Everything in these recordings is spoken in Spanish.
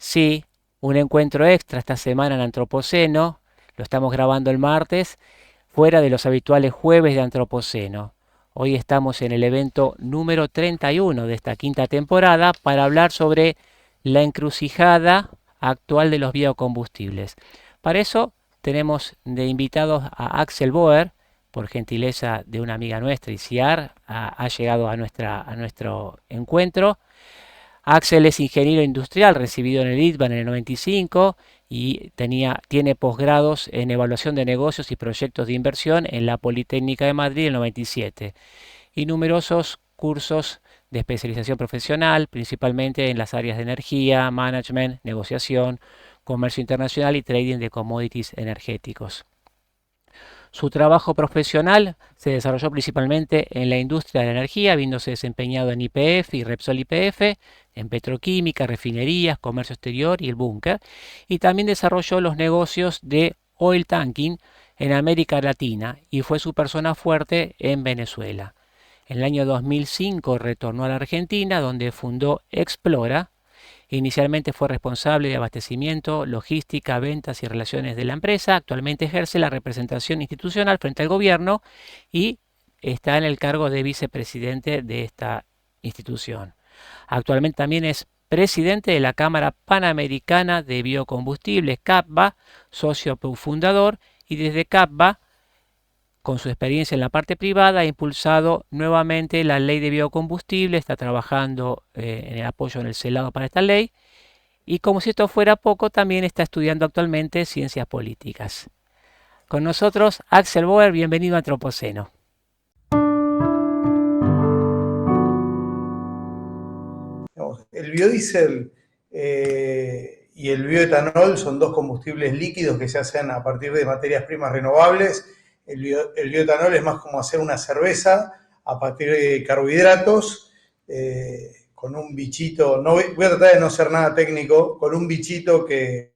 Sí, un encuentro extra esta semana en Antropoceno, lo estamos grabando el martes, fuera de los habituales jueves de Antropoceno. Hoy estamos en el evento número 31 de esta quinta temporada para hablar sobre la encrucijada actual de los biocombustibles. Para eso tenemos de invitados a Axel Boer, por gentileza de una amiga nuestra, Isiar, ha llegado a nuestro encuentro. Axel es ingeniero industrial, recibido en el ITBA en el 95 y tiene posgrados en evaluación de negocios y proyectos de inversión en la Politécnica de Madrid en el 97 y numerosos cursos de especialización profesional, principalmente en las áreas de energía, management, negociación, comercio internacional y trading de commodities energéticos. Su trabajo profesional se desarrolló principalmente en la industria de la energía, habiéndose desempeñado en YPF y Repsol YPF, en petroquímica, refinerías, comercio exterior y el búnker, y también desarrolló los negocios de oil tanking en América Latina y fue su persona fuerte en Venezuela. En el año 2005 retornó a la Argentina, donde fundó Explora. Inicialmente fue responsable de abastecimiento, logística, ventas y relaciones de la empresa. Actualmente ejerce la representación institucional frente al gobierno y está en el cargo de vicepresidente de esta institución. Actualmente también es presidente de la Cámara Panamericana de Biocombustibles, CAPBA, socio fundador, y desde CAPBA, con su experiencia en la parte privada, ha impulsado nuevamente la ley de biocombustible, está trabajando en el apoyo en el Senado para esta ley y como si esto fuera poco, también está estudiando actualmente ciencias políticas. Con nosotros, Axel Boer, bienvenido a Antropoceno. El biodiesel y el bioetanol son dos combustibles líquidos que se hacen a partir de materias primas renovables. El bioetanol es más como hacer una cerveza a partir de carbohidratos, con un bichito, no voy a tratar de no ser nada técnico, con un bichito que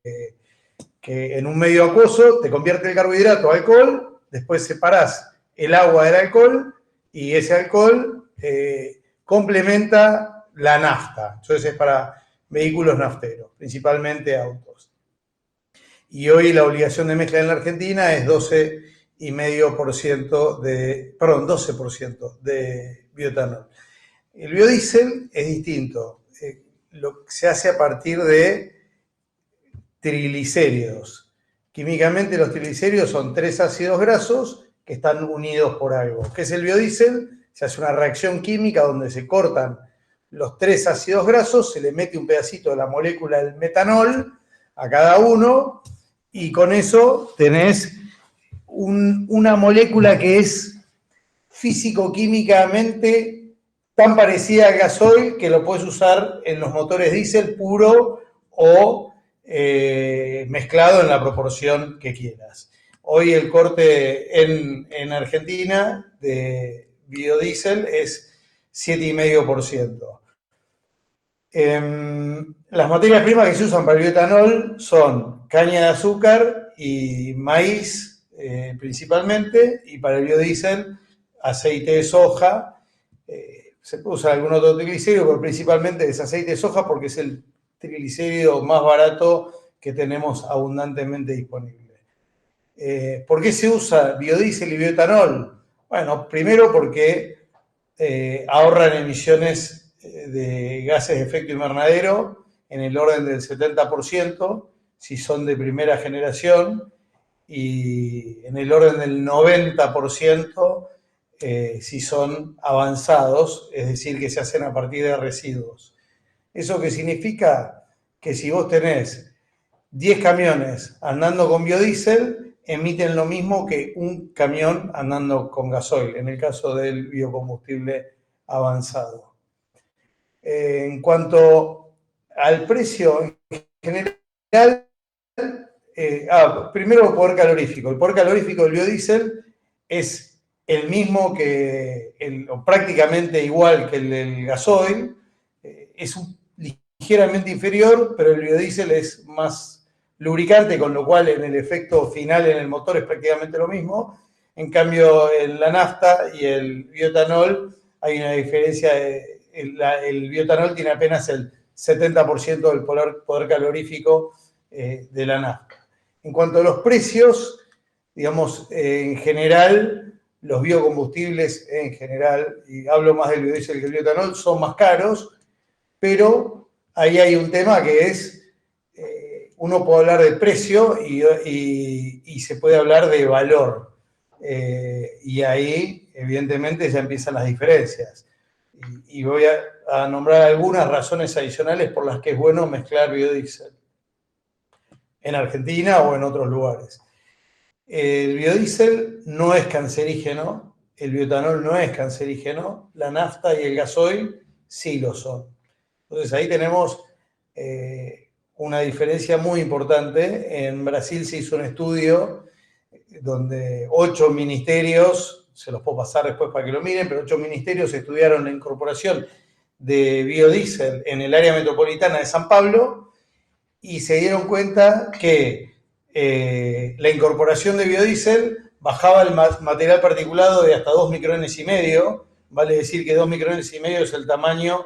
en un medio acuoso te convierte el carbohidrato a alcohol, después separás el agua del alcohol y ese alcohol complementa la nafta. Entonces es para vehículos nafteros, principalmente autos. Y hoy la obligación de mezcla en la Argentina es 12% de bioetanol. El biodiesel es distinto. Se hace a partir de triglicéridos. Químicamente los triglicéridos son tres ácidos grasos que están unidos por algo. ¿Qué es el biodiesel? Se hace una reacción química donde se cortan los tres ácidos grasos, se le mete un pedacito de la molécula del metanol a cada uno y con eso tenés una molécula que es físico-químicamente tan parecida al gasoil que lo puedes usar en los motores diésel puro o mezclado en la proporción que quieras. Hoy el corte en Argentina de biodiesel es 7,5%. Las materias primas que se usan para el bioetanol son caña de azúcar y maíz principalmente, y para el biodiesel aceite de soja. Se puede usar algún otro triglicérido, pero principalmente es aceite de soja porque es el triglicérido más barato que tenemos abundantemente disponible. ¿Por qué se usa biodiesel y bioetanol? Bueno, primero porque ahorran emisiones de gases de efecto invernadero en el orden del 70% si son de primera generación y en el orden del 90% si son avanzados, es decir, que se hacen a partir de residuos. ¿Eso qué significa? Que si vos tenés 10 camiones andando con biodiesel, emiten lo mismo que un camión andando con gasoil, en el caso del biocombustible avanzado. En cuanto al precio en general, primero el poder calorífico. El poder calorífico del biodiesel es el mismo o prácticamente igual que el del gasoil. Es ligeramente inferior, pero el biodiesel es más lubricante, con lo cual en el efecto final en el motor es prácticamente lo mismo. En cambio, en la nafta y el bioetanol hay una diferencia. El bioetanol tiene apenas el 70% del poder calorífico de la nafta. En cuanto a los precios, digamos, en general, los biocombustibles en general, y hablo más del biodiesel que del bioetanol, son más caros, pero ahí hay un tema que es, uno puede hablar de precio y se puede hablar de valor. Y ahí, evidentemente, ya empiezan las diferencias. Y voy a nombrar algunas razones adicionales por las que es bueno mezclar biodiesel en Argentina o en otros lugares. El biodiesel no es cancerígeno, el bioetanol no es cancerígeno, la nafta y el gasoil sí lo son. Entonces ahí tenemos una diferencia muy importante. En Brasil se hizo un estudio donde 8 ministerios, se los puedo pasar después para que lo miren, pero 8 ministerios estudiaron la incorporación de biodiesel en el área metropolitana de San Pablo y se dieron cuenta que la incorporación de biodiesel bajaba el material particulado de hasta 2,5 micrones, vale decir que 2,5 micrones es el tamaño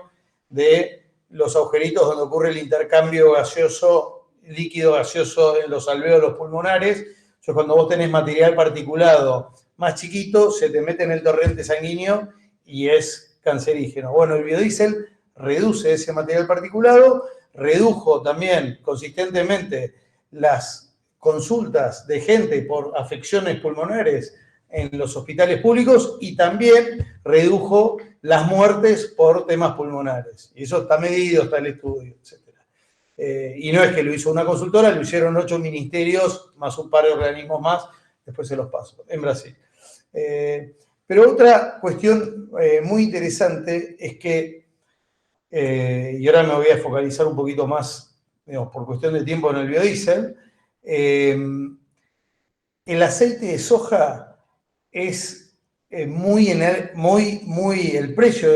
de los agujeritos donde ocurre el intercambio gaseoso, líquido gaseoso en los alvéolos pulmonares. Entonces, cuando vos tenés material particulado más chiquito, se te mete en el torrente sanguíneo y es cancerígeno. Bueno, el biodiesel reduce ese material particulado, redujo también consistentemente las consultas de gente por afecciones pulmonares en los hospitales públicos y también redujo las muertes por temas pulmonares. Y eso está medido, está el estudio, etc. Y no es que lo hizo una consultora, lo hicieron 8 ministerios más un par de organismos más, después se los paso, en Brasil. Pero otra cuestión muy interesante es que, y ahora me voy a focalizar un poquito más, digamos, por cuestión de tiempo en el biodiesel, el aceite de soja es el precio,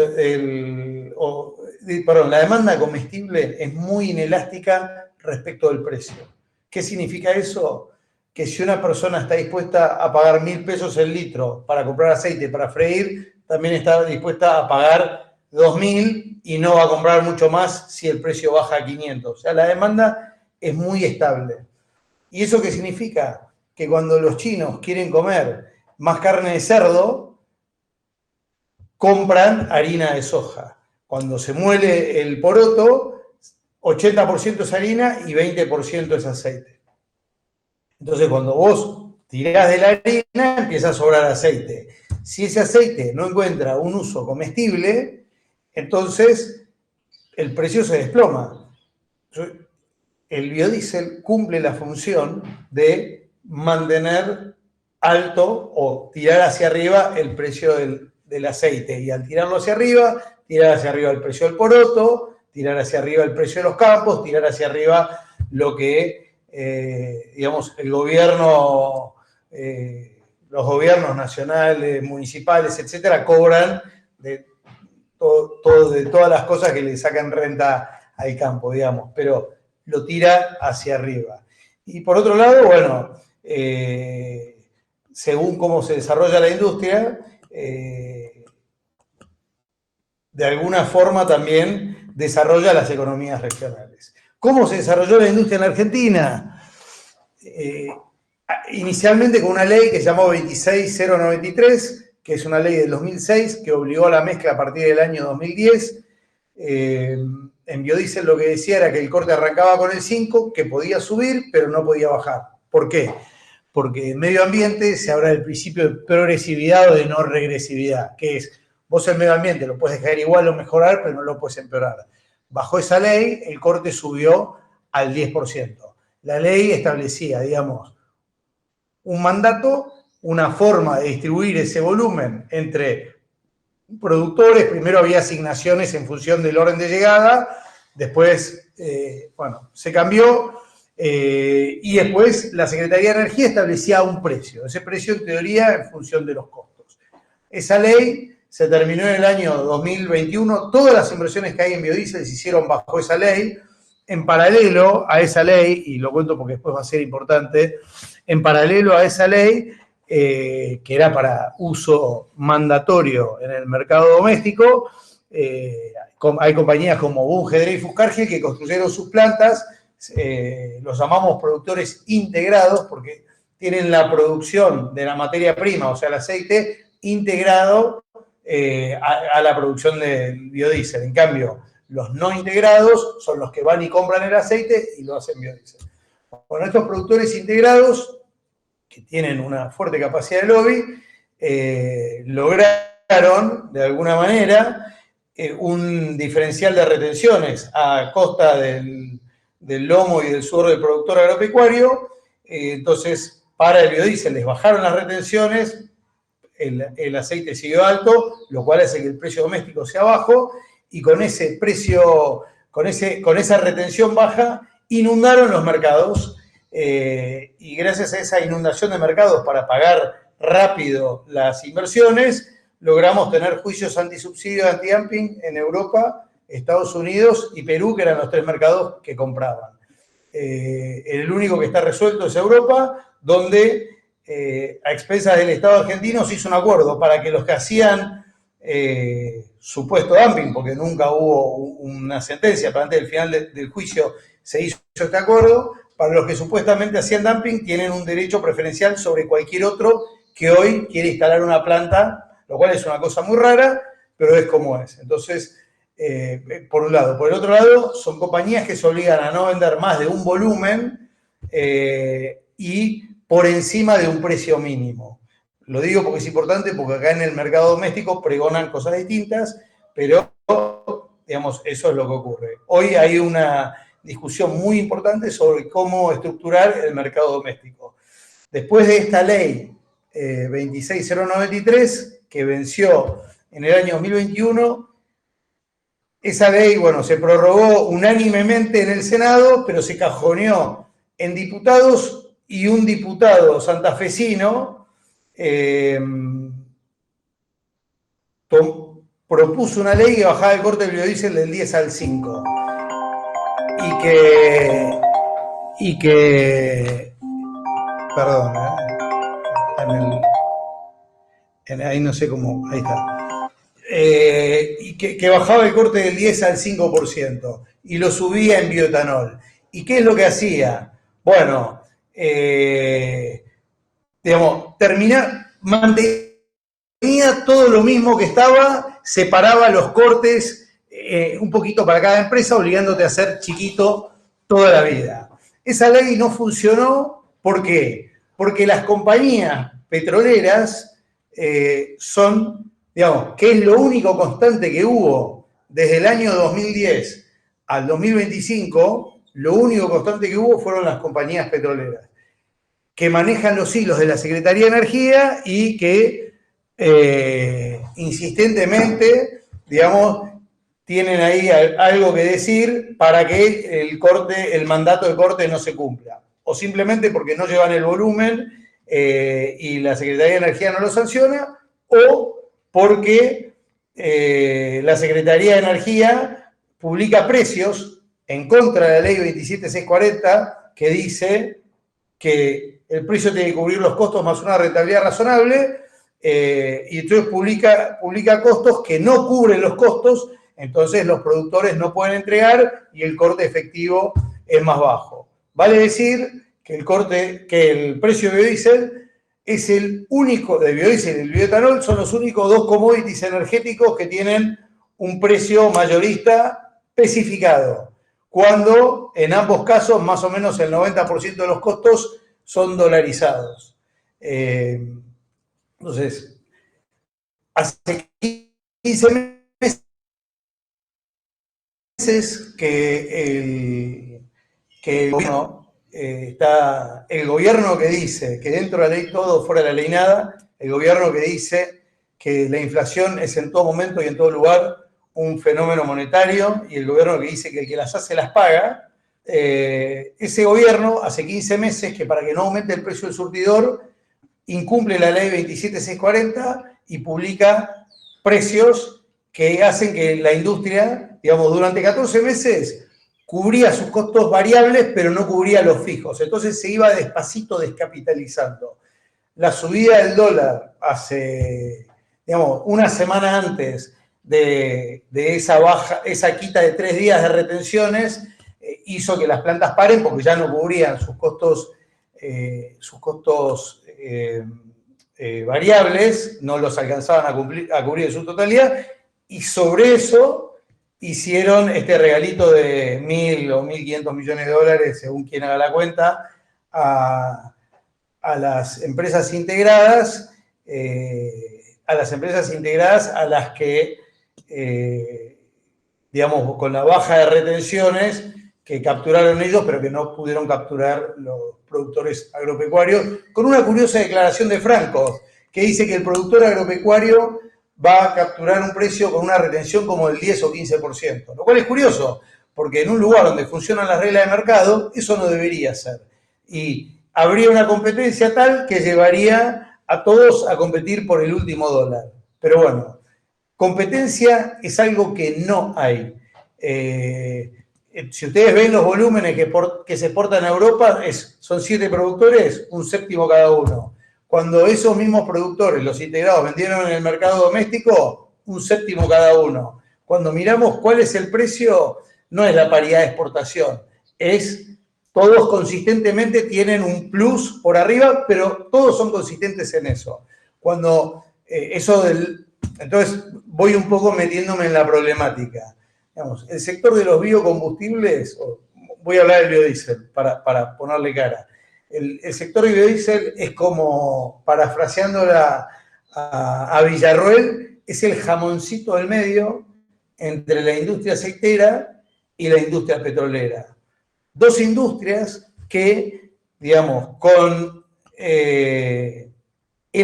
la demanda comestible es muy inelástica respecto del precio. ¿Qué significa eso? Que si una persona está dispuesta a pagar 1.000 pesos el litro para comprar aceite para freír, también está dispuesta a pagar 2.000 y no va a comprar mucho más si el precio baja a 500. O sea, la demanda es muy estable. ¿Y eso qué significa? Que cuando los chinos quieren comer más carne de cerdo, compran harina de soja. Cuando se muele el poroto, 80% es harina y 20% es aceite. Entonces, cuando vos tirás de la harina, empieza a sobrar aceite. Si ese aceite no encuentra un uso comestible, entonces el precio se desploma. El biodiesel cumple la función de mantener alto o tirar hacia arriba el precio del aceite. Y al tirarlo hacia arriba, tirar hacia arriba el precio del poroto, tirar hacia arriba el precio de los campos, tirar hacia arriba lo que, digamos, el gobierno, los gobiernos nacionales, municipales, etcétera, cobran de todas las cosas que le sacan renta al campo, digamos, pero lo tira hacia arriba. Y por otro lado, bueno, según cómo se desarrolla la industria, de alguna forma también desarrolla las economías regionales. ¿Cómo se desarrolló la industria en Argentina? Inicialmente con una ley que se llamó 26093, que es una ley del 2006, que obligó a la mezcla a partir del año 2010. En biodiesel lo que decía era que el corte arrancaba con el 5, que podía subir, pero no podía bajar. ¿Por qué? Porque en medio ambiente se habla del principio de progresividad o de no regresividad, que es, vos el medio ambiente lo puedes dejar igual o mejorar, pero no lo puedes empeorar. Bajo esa ley, el corte subió al 10%. La ley establecía, digamos, un mandato, una forma de distribuir ese volumen entre productores. Primero había asignaciones en función del orden de llegada, después, bueno, se cambió, y después la Secretaría de Energía establecía un precio. Ese precio, en teoría, en función de los costos. Esa ley se terminó en el año 2021. Todas las inversiones que hay en biodiesel se hicieron bajo esa ley. En paralelo a esa ley, y lo cuento porque después va a ser importante, en paralelo a esa ley, que era para uso mandatorio en el mercado doméstico, hay compañías como Bunge, Dreyfus, Cargill que construyeron sus plantas, los llamamos productores integrados porque tienen la producción de la materia prima, o sea, el aceite, integrado a la producción de biodiesel. En cambio, los no integrados son los que van y compran el aceite y lo hacen biodiesel. Bueno, estos productores integrados, que tienen una fuerte capacidad de lobby, lograron, de alguna manera, un diferencial de retenciones a costa del lomo y del sudor del productor agropecuario. Entonces, para el biodiesel les bajaron las retenciones, el aceite siguió alto, lo cual hace que el precio doméstico sea bajo, y con ese precio, con esa retención baja, inundaron los mercados, y gracias a esa inundación de mercados para pagar rápido las inversiones, logramos tener juicios antisubsidio, antidumping en Europa, Estados Unidos y Perú, que eran los 3 mercados que compraban. El único que está resuelto es Europa, donde a expensas del Estado argentino se hizo un acuerdo para que los que hacían supuesto dumping, porque nunca hubo una sentencia, pero antes del final del juicio se hizo este acuerdo, para los que supuestamente hacían dumping tienen un derecho preferencial sobre cualquier otro que hoy quiere instalar una planta, lo cual es una cosa muy rara, pero es como es. Entonces, por un lado. Por el otro lado, son compañías que se obligan a no vender más de un volumen y por encima de un precio mínimo. Lo digo porque es importante, porque acá en el mercado doméstico pregonan cosas distintas, pero, digamos, eso es lo que ocurre. Hoy hay una discusión muy importante sobre cómo estructurar el mercado doméstico. Después de esta ley 26093, que venció en el año 2021, esa ley, bueno, se prorrogó unánimemente en el Senado, pero se cajoneó en diputados, y un diputado santafesino propuso una ley que bajaba el corte del biodiesel del 10 al 5. Y que perdón, ahí no sé cómo, ahí está. Y que bajaba el corte del 10 al 5% y lo subía en bioetanol. ¿Y qué es lo que hacía? Bueno, digamos, mantenía todo lo mismo que estaba, separaba los cortes un poquito para cada empresa, obligándote a ser chiquito toda la vida. Esa ley no funcionó, ¿por qué? Porque las compañías petroleras son, digamos, que es lo único constante que hubo desde el año 2010 al 2025, lo único constante que hubo fueron las compañías petroleras, que manejan los hilos de la Secretaría de Energía y que insistentemente, digamos, tienen ahí algo que decir para que el mandato de corte no se cumpla. O simplemente porque no llevan el volumen y la Secretaría de Energía no lo sanciona, o porque la Secretaría de Energía publica precios en contra de la ley 27640, que dice que el precio tiene que cubrir los costos más una rentabilidad razonable, y entonces publica costos que no cubren los costos, entonces los productores no pueden entregar y el corte efectivo es más bajo. Vale decir que el precio de biodiesel es el único, de biodiesel y el bioetanol son los únicos 2 commodities energéticos que tienen un precio mayorista especificado, cuando en ambos casos más o menos el 90% de los costos son dolarizados. Entonces, hace 15 meses que el gobierno el gobierno que dice que dentro de la ley todo, fuera de la ley nada, el gobierno que dice que la inflación es en todo momento y en todo lugar un fenómeno monetario, y el gobierno que dice que el que las hace las paga, ese gobierno hace 15 meses que para que no aumente el precio del surtidor incumple la ley 27640 y publica precios que hacen que la industria, digamos, durante 14 meses cubría sus costos variables, pero no cubría los fijos. Entonces se iba despacito descapitalizando. La subida del dólar hace, digamos, una semana antes de esa quita de 3 días de retenciones hizo que las plantas paren porque ya no cubrían sus costos variables, no los alcanzaban a cubrir en su totalidad, y sobre eso hicieron este regalito de 1.000 o 1.500 millones de dólares, según quien haga la cuenta, a las empresas integradas, a las que, digamos, con la baja de retenciones que capturaron ellos, pero que no pudieron capturar los productores agropecuarios, con una curiosa declaración de Franco, que dice que el productor agropecuario va a capturar un precio con una retención como del 10 o 15%, lo cual es curioso, porque en un lugar donde funcionan las reglas de mercado, eso no debería ser. Y habría una competencia tal que llevaría a todos a competir por el último dólar. Pero bueno, competencia es algo que no hay. Si ustedes ven los volúmenes que se exportan a Europa, son 7 productores, un séptimo cada uno. Cuando esos mismos productores, los integrados, vendieron en el mercado doméstico, un séptimo cada uno. Cuando miramos cuál es el precio, no es la paridad de exportación, todos consistentemente tienen un plus por arriba, pero todos son consistentes en eso. Entonces voy un poco metiéndome en la problemática. Digamos, el sector de los biocombustibles, voy a hablar del biodiesel para ponerle cara. El sector de biodiesel es como, parafraseándola a Villarroel, es el jamoncito del medio entre la industria aceitera y la industria petrolera. Dos industrias que, digamos, con el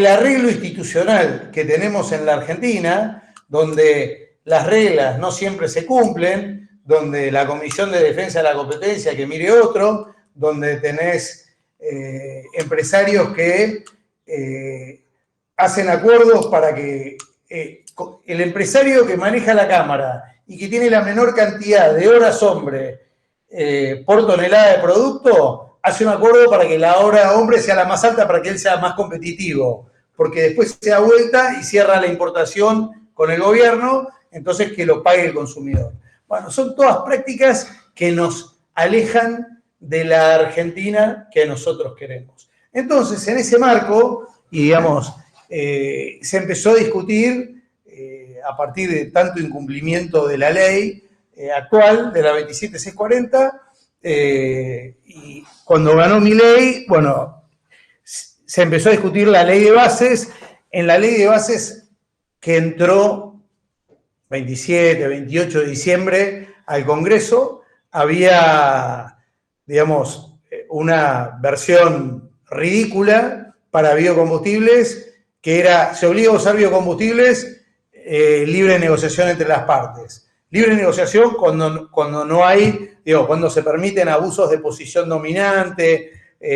arreglo institucional que tenemos en la Argentina, donde las reglas no siempre se cumplen, donde la Comisión de Defensa de la Competencia que mire otro, donde tenés empresarios que hacen acuerdos para que el empresario que maneja la cámara y que tiene la menor cantidad de horas hombre por tonelada de producto, hace un acuerdo para que la hora hombre sea la más alta para que él sea más competitivo, porque después se da vuelta y cierra la importación con el gobierno, entonces que lo pague el consumidor. Bueno, son todas prácticas que nos alejan de la Argentina que nosotros queremos. Entonces, en ese marco, y digamos, se empezó a discutir a partir de tanto incumplimiento de la ley actual, de la 27640, y cuando ganó Milei, bueno, se empezó a discutir la ley de bases. En la ley de bases que entró 27, 28 de diciembre al Congreso, había, digamos, una versión ridícula para biocombustibles, que era, se obliga a usar biocombustibles, libre negociación entre las partes. Libre negociación cuando no hay, cuando se permiten abusos de posición dominante,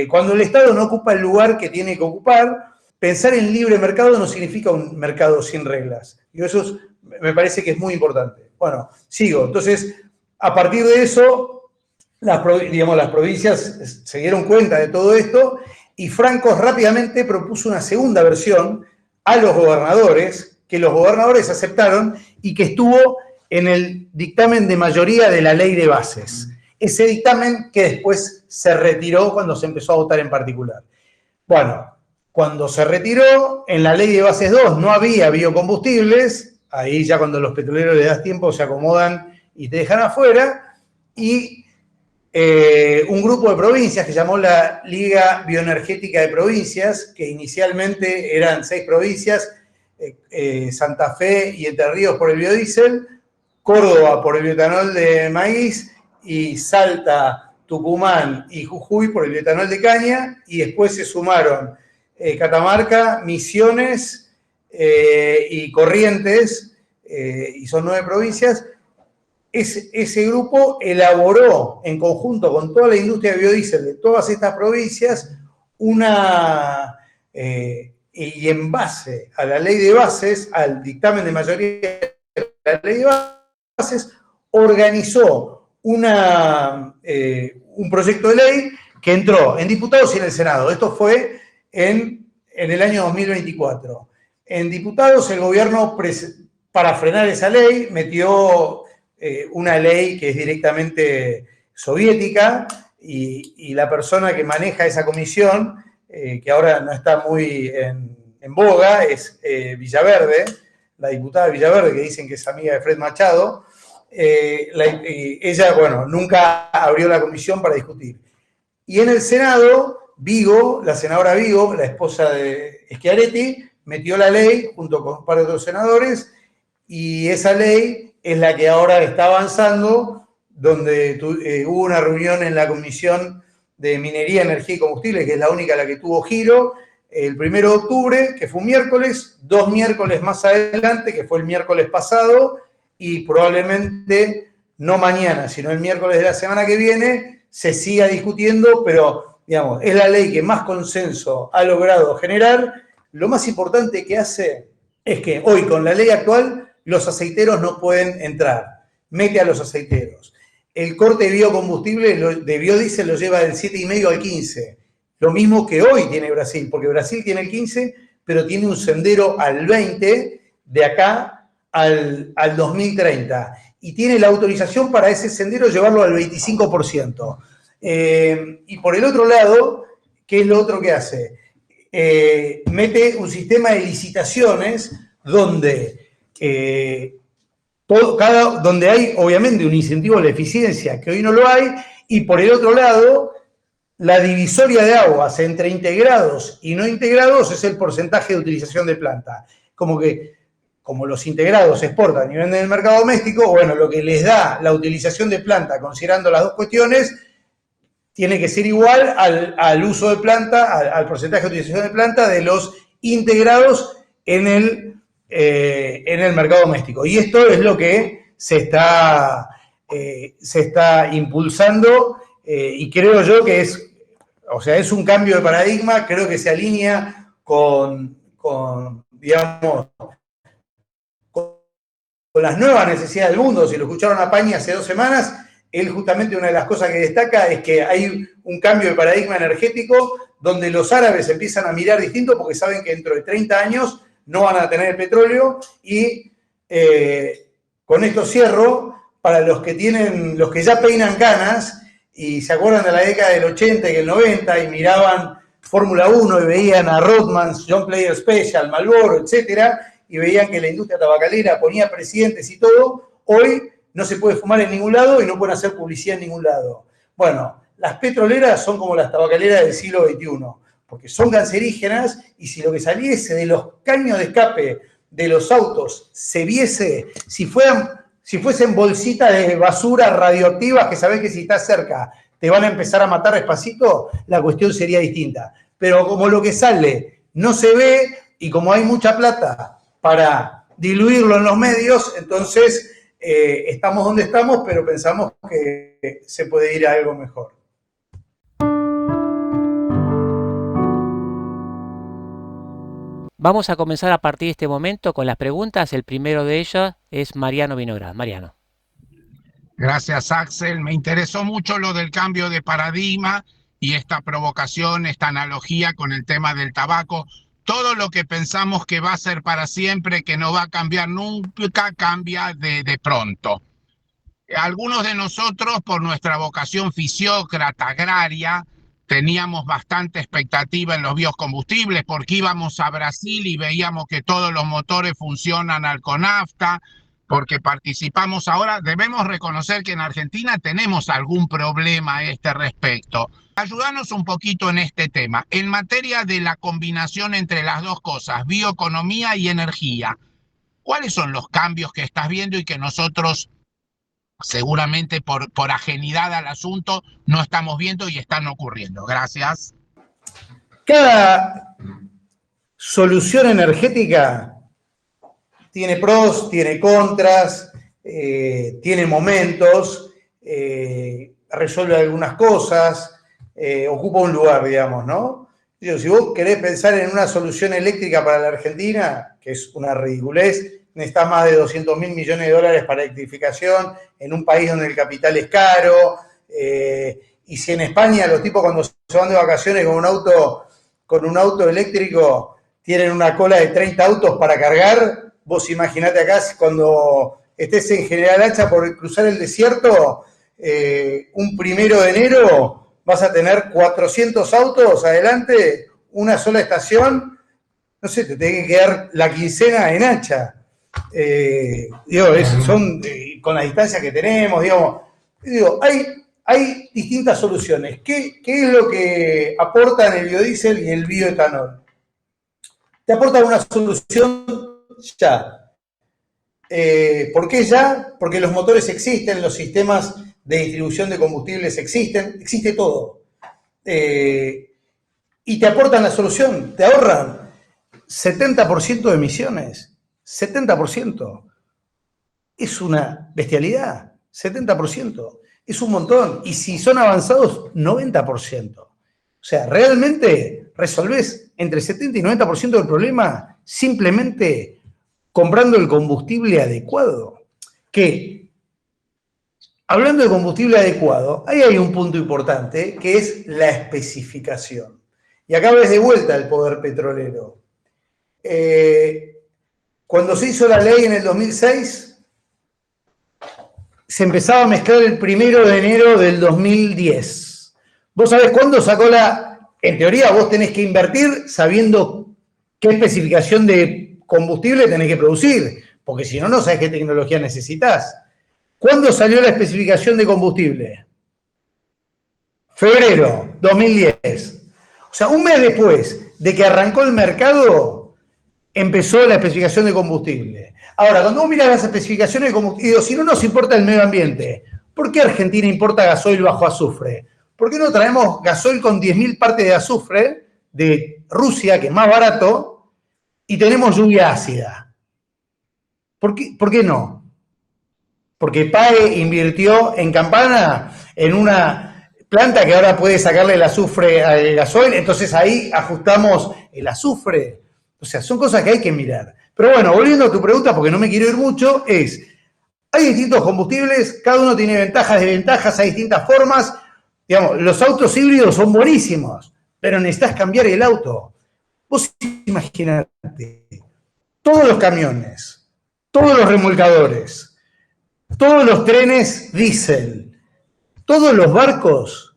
cuando el Estado no ocupa el lugar que tiene que ocupar. Pensar en libre mercado no significa un mercado sin reglas. Y eso me parece que es muy importante. Bueno, sigo. Entonces, a partir de eso, las provincias se dieron cuenta de todo esto y Franco rápidamente propuso una segunda versión a los gobernadores, que los gobernadores aceptaron y que estuvo en el dictamen de mayoría de la ley de bases. Ese dictamen que después se retiró cuando se empezó a votar en particular. Bueno, cuando se retiró, en la ley de bases 2 no había biocombustibles, ahí ya cuando los petroleros le das tiempo se acomodan y te dejan afuera, y un grupo de provincias que llamó la Liga Bioenergética de Provincias, que inicialmente eran 6 provincias, Santa Fe y Entre Ríos por el biodiesel, Córdoba por el bioetanol de maíz, y Salta, Tucumán y Jujuy por el bioetanol de caña, y después se sumaron Catamarca, Misiones y Corrientes, y son 9 provincias. Ese grupo elaboró en conjunto con toda la industria de biodiesel de todas estas provincias y en base a la ley de bases, al dictamen de mayoría de la ley de bases, organizó un proyecto de ley que entró en diputados y en el Senado. Esto fue en el año 2024. En diputados el gobierno para frenar esa ley, metió una ley que es directamente soviética y la persona que maneja esa comisión, que ahora no está muy en boga, es Villaverde, la diputada Villaverde, que dicen que es amiga de Fred Machado. Ella, bueno, nunca abrió la comisión para discutir. Y en el Senado, Vigo, la senadora Vigo, la esposa de Schiaretti, metió la ley junto con un par de otros senadores, y esa ley es la que ahora está avanzando, donde hubo una reunión en la Comisión de Minería, Energía y Combustible, que es la única la que tuvo giro, el 1 de octubre, que fue un miércoles, 2 miércoles más adelante, que fue el miércoles pasado, y probablemente no mañana, sino el miércoles de la semana que viene, se siga discutiendo, pero, digamos, es la ley que más consenso ha logrado generar. Lo más importante que hace es que hoy, con la ley actual, los aceiteros no pueden entrar. Mete a los aceiteros. El corte de biocombustible, de biodiesel, lo lleva del 7,5 al 15. Lo mismo que hoy tiene Brasil, porque Brasil tiene el 15, pero tiene un sendero al 20 de acá al 2030. Y tiene la autorización para ese sendero llevarlo al 25%. Y por el otro lado, ¿qué es lo otro que hace? Mete un sistema de licitaciones donde, donde hay obviamente un incentivo a la eficiencia, que hoy no lo hay, y por el otro lado, la divisoria de aguas entre integrados y no integrados es el porcentaje de utilización de planta. Como los integrados se exportan y venden en el mercado doméstico, bueno, lo que les da la utilización de planta, considerando las dos cuestiones, tiene que ser igual al uso de planta, al porcentaje de utilización de planta de los integrados en el mercado doméstico. Y esto es lo que se está impulsando, y creo yo que es un cambio de paradigma, creo que se alinea digamos, con las nuevas necesidades del mundo. Si lo escucharon a Pañi hace 2 semanas, él justamente una de las cosas que destaca es que hay un cambio de paradigma energético donde los árabes empiezan a mirar distinto porque saben que dentro de 30 años no van a tener petróleo. Y con esto cierro, para los que ya peinan canas y se acuerdan de la década del 80 y el 90 y miraban Fórmula 1 y veían a Rothmans, John Player Special, Marlboro, etcétera, y veían que la industria tabacalera ponía presidentes y todo, hoy no se puede fumar en ningún lado y no pueden hacer publicidad en ningún lado. Bueno, las petroleras son como las tabacaleras del siglo XXI, porque son cancerígenas, y si lo que saliese de los caños de escape de los autos se viese, si fuesen bolsitas de basura radioactivas que sabés que si estás cerca te van a empezar a matar despacito, la cuestión sería distinta. Pero como lo que sale no se ve y como hay mucha plata para diluirlo en los medios, entonces estamos donde estamos, pero pensamos que se puede ir a algo mejor. Vamos a comenzar a partir de este momento con las preguntas. El primero de ellas es Mariano Vinograd. Mariano. Gracias, Axel. Me interesó mucho lo del cambio de paradigma y esta provocación, esta analogía con el tema del tabaco. Todo lo que pensamos que va a ser para siempre, que no va a cambiar nunca, cambia de pronto. Algunos de nosotros, por nuestra vocación fisiócrata agraria, teníamos bastante expectativa en los biocombustibles porque íbamos a Brasil y veíamos que todos los motores funcionan con nafta, porque participamos ahora. Debemos reconocer que en Argentina tenemos algún problema a este respecto. Ayúdanos un poquito en este tema. En materia de la combinación entre las dos cosas, bioeconomía y energía, ¿cuáles son los cambios que estás viendo y que nosotros seguramente por ajenidad al asunto no estamos viendo y están ocurriendo? Gracias. Cada solución energética tiene pros, tiene contras, tiene momentos, resuelve algunas cosas, ocupa un lugar, digamos, ¿no? Si vos querés pensar en una solución eléctrica para la Argentina, que es una ridiculez, necesitas más de 200.000 millones de dólares para electrificación en un país donde el capital es caro, y si en España los tipos cuando se van de vacaciones con un auto eléctrico tienen una cola de 30 autos para cargar, vos imaginate acá, cuando estés en General Hacha por cruzar el desierto, un 1 de enero vas a tener 400 autos adelante, una sola estación, no sé, te tiene que quedar la quincena en Hacha. Con la distancia que tenemos, hay distintas soluciones. ¿Qué es lo que aportan el biodiesel y el bioetanol? Te aportan una solución ya. ¿Por qué ya? Porque los motores existen, los sistemas de distribución de combustibles existen, existe todo. Y te aportan la solución, te ahorran 70% de emisiones. 70%. Es una bestialidad. 70%. Es un montón. Y si son avanzados, 90%. O sea, realmente resolvés entre 70 y 90% del problema simplemente comprando el combustible adecuado. Que, hablando de combustible adecuado, ahí hay un punto importante, que es la especificación. Y acá ves de vuelta el poder petrolero. Cuando se hizo la ley en el 2006, se empezaba a mezclar el 1 de enero del 2010. ¿Vos sabés cuándo sacó la...? En teoría vos tenés que invertir sabiendo qué especificación de combustible tenés que producir, porque si no, no sabés qué tecnología necesitas. ¿Cuándo salió la especificación de combustible? Febrero 2010. O sea, un mes después de que arrancó el mercado, empezó la especificación de combustible. Ahora, cuando vos mirás las especificaciones de combustible, si no nos importa el medio ambiente, ¿por qué Argentina importa gasoil bajo azufre? ¿Por qué no traemos gasoil con 10.000 partes de azufre de Rusia, que es más barato, y tenemos lluvia ácida? ¿Por qué no? Porque PAE invirtió en Campana en una planta que ahora puede sacarle el azufre al gasoil, entonces ahí ajustamos el azufre. O sea, son cosas que hay que mirar. Pero bueno, volviendo a tu pregunta, porque no me quiero ir mucho, hay distintos combustibles, cada uno tiene ventajas, desventajas, hay distintas formas. Digamos, los autos híbridos son buenísimos, pero necesitas cambiar el auto. Vos imaginate, todos los camiones, todos los remolcadores, todos los trenes diésel, todos los barcos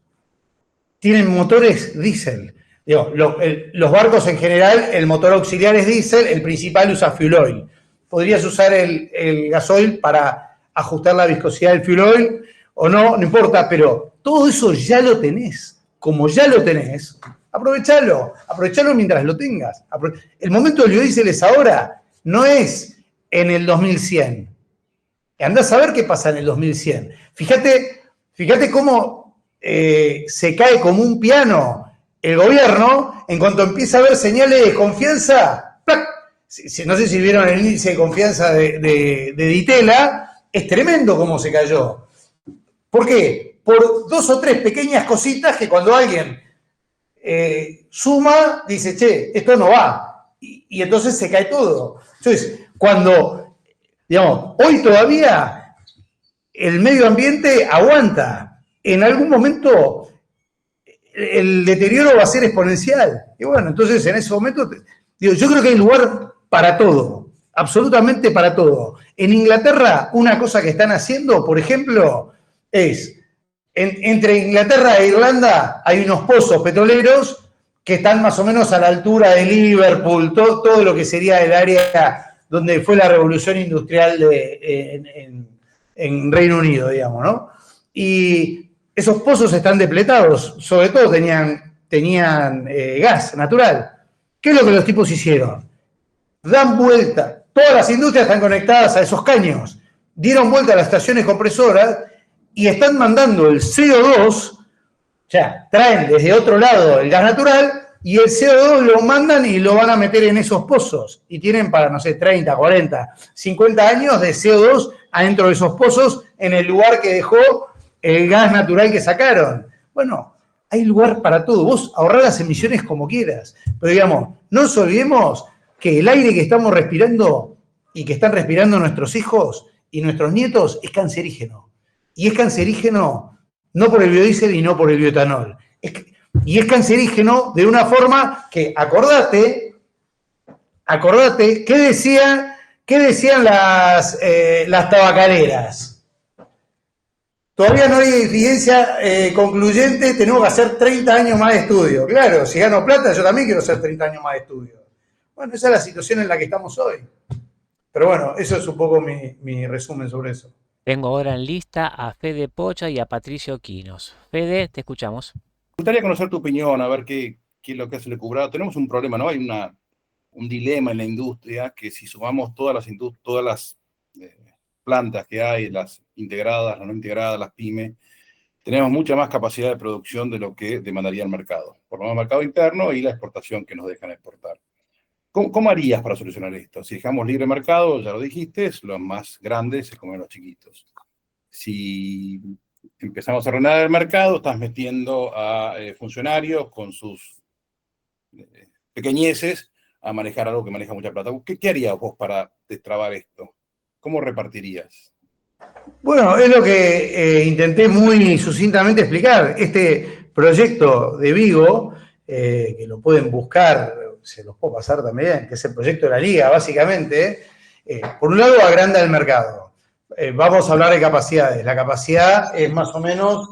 tienen motores diésel. Los barcos en general, el motor auxiliar es diésel, el principal usa fuel oil. Podrías usar el gasoil para ajustar la viscosidad del fuel oil o no importa, pero todo eso ya lo tenés. Como ya lo tenés, aprovechalo mientras lo tengas. El momento del biodiesel es ahora, no es en el 2100. Andás a ver qué pasa en el 2100. Fíjate cómo se cae como un piano el gobierno en cuanto empieza a ver señales de confianza. ¡Plac! No sé si vieron el índice de confianza de Ditela, es tremendo cómo se cayó. ¿Por qué? Por 2 o 3 pequeñas cositas que cuando alguien suma, dice, che, esto no va. Y entonces se cae todo. Entonces, cuando, hoy todavía el medio ambiente aguanta. En algún momento el deterioro va a ser exponencial. Y bueno, entonces en ese momento, yo creo que hay lugar para todo, absolutamente para todo. En Inglaterra, una cosa que están haciendo, por ejemplo, es, entre Inglaterra e Irlanda hay unos pozos petroleros que están más o menos a la altura de Liverpool, todo lo que sería el área donde fue la revolución industrial en Reino Unido, digamos, ¿no? Y esos pozos están depletados, sobre todo tenían gas natural. ¿Qué es lo que los tipos hicieron? Dan vuelta, todas las industrias están conectadas a esos caños, dieron vuelta a las estaciones compresoras y están mandando el CO2, o sea, traen desde otro lado el gas natural y el CO2 lo mandan y lo van a meter en esos pozos. Y tienen para, no sé, 30, 40, 50 años de CO2 adentro de esos pozos en el lugar que dejó el gas natural que sacaron. Bueno, hay lugar para todo. Vos ahorrá las emisiones como quieras. Pero digamos, no nos olvidemos que el aire que estamos respirando y que están respirando nuestros hijos y nuestros nietos es cancerígeno. Y es cancerígeno no por el biodiesel y no por el bioetanol. Y es cancerígeno de una forma que, acordate, ¿qué decía ¿qué decían las tabacaleras? Todavía no hay evidencia concluyente, tenemos que hacer 30 años más de estudio. Claro, si gano plata, yo también quiero hacer 30 años más de estudio. Bueno, esa es la situación en la que estamos hoy. Pero bueno, eso es un poco mi resumen sobre eso. Tengo ahora en lista a Fede Pocha y a Patricio Quinos. Fede, te escuchamos. Me gustaría conocer tu opinión, a ver qué es lo que hace el Ecubrado. Tenemos un problema, ¿no? Hay un dilema en la industria que si sumamos todas las plantas que hay, las integradas, las no integradas, las pymes, tenemos mucha más capacidad de producción de lo que demandaría el mercado. Por lo menos el mercado interno y la exportación que nos dejan exportar. ¿Cómo harías para solucionar esto? Si dejamos libre mercado, ya lo dijiste, los más grandes se comen los chiquitos. Si empezamos a ordenar el mercado, estás metiendo a funcionarios con sus pequeñeces a manejar algo que maneja mucha plata. ¿Qué harías vos para destrabar esto? ¿Cómo repartirías? Bueno, es lo que intenté muy sucintamente explicar. Este proyecto de Vigo, que lo pueden buscar, se los puedo pasar también, que es el proyecto de la Liga, básicamente, por un lado agranda el mercado. Vamos a hablar de capacidades. La capacidad es más o menos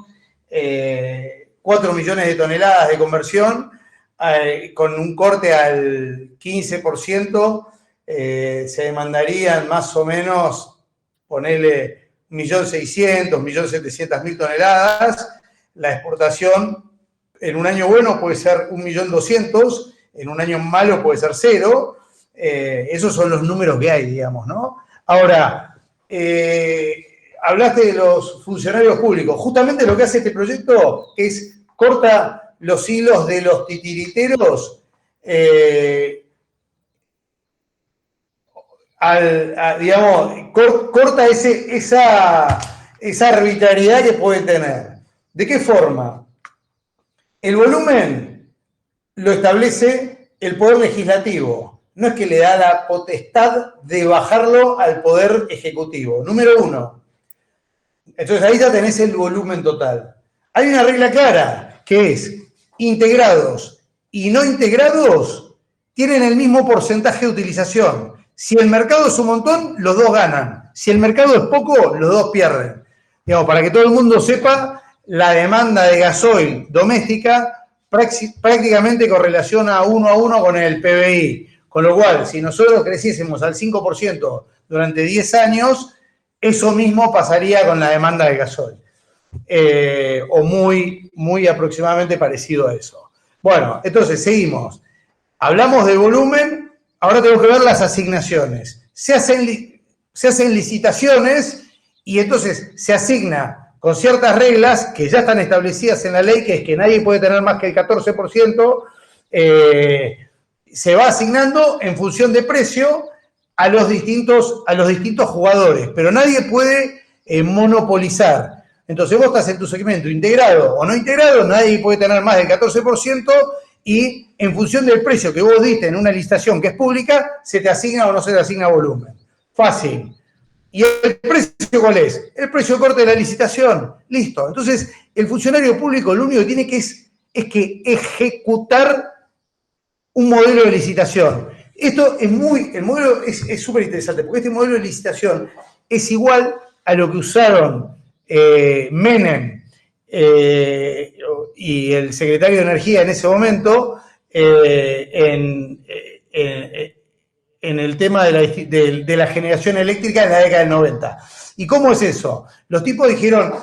4 millones de toneladas de conversión, con un corte al 15%, se demandarían más o menos, ponele 1.600.000, 1.700.000 toneladas. La exportación en un año bueno puede ser 1.200.000, en un año malo puede ser 0. Esos son los números que hay, digamos, ¿no? Ahora, hablaste de los funcionarios públicos. Justamente lo que hace este proyecto es corta los hilos de los titiriteros digamos, corta esa arbitrariedad que puede tener. ¿De qué forma? El volumen lo establece el Poder Legislativo. No es que le da la potestad de bajarlo al Poder Ejecutivo. Número 1. Entonces ahí ya tenés el volumen total. Hay una regla clara, que es integrados y no integrados tienen el mismo porcentaje de utilización. Si el mercado es un montón, los dos ganan. Si el mercado es poco, los dos pierden. Digamos, para que todo el mundo sepa, la demanda de gasoil doméstica prácticamente correlaciona 1 a 1 con el PBI. Con lo cual, si nosotros creciésemos al 5% durante 10 años, eso mismo pasaría con la demanda de gasoil. O muy aproximadamente parecido a eso. Bueno, entonces seguimos. Hablamos de volumen, ahora tenemos que ver las asignaciones. Se hacen licitaciones y entonces se asigna con ciertas reglas que ya están establecidas en la ley, que es que nadie puede tener más que el 14%, se va asignando en función de precio a los distintos jugadores, pero nadie puede monopolizar. Entonces vos estás en tu segmento integrado o no integrado, nadie puede tener más del 14%, y en función del precio que vos diste en una licitación que es pública, se te asigna o no se te asigna volumen. Fácil. ¿Y el precio cuál es? El precio de corte de la licitación. Listo. Entonces, el funcionario público lo único que tiene que es que ejecutar un modelo de licitación. Esto es el modelo es súper interesante, porque este modelo de licitación es igual a lo que usaron Menem y el secretario de Energía en ese momento en el tema de la generación eléctrica en la década del 90. ¿Y cómo es eso? Los tipos dijeron,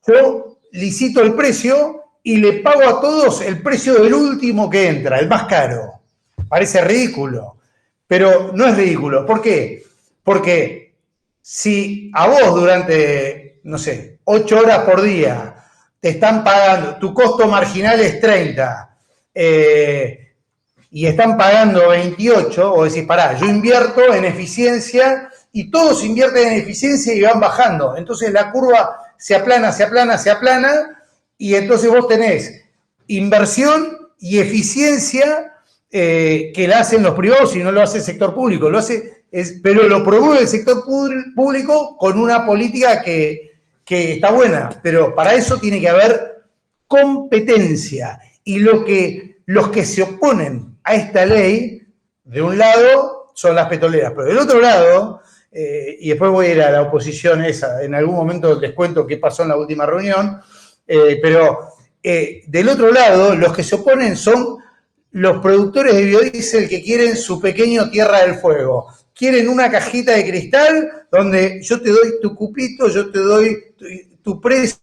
yo licito el precio y le pago a todos el precio del último que entra, el más caro. Parece ridículo, pero no es ridículo. ¿Por qué? Porque si a vos durante, no sé, 8 horas por día te están pagando, tu costo marginal es 30, y están pagando 28, o decís, pará, yo invierto en eficiencia y todos invierten en eficiencia y van bajando. Entonces la curva se aplana, y entonces vos tenés inversión y eficiencia que la hacen los privados y no lo hace el sector público. Pero lo promueve el sector público con una política que está buena, pero para eso tiene que haber competencia. Y los que se oponen a esta ley, de un lado son las petroleras. Pero del otro lado, y después voy a ir a la oposición esa, en algún momento les cuento qué pasó en la última reunión, pero del otro lado, los que se oponen son los productores de biodiesel que quieren su pequeño Tierra del Fuego. Quieren una cajita de cristal donde yo te doy tu cupito, yo te doy tu precio,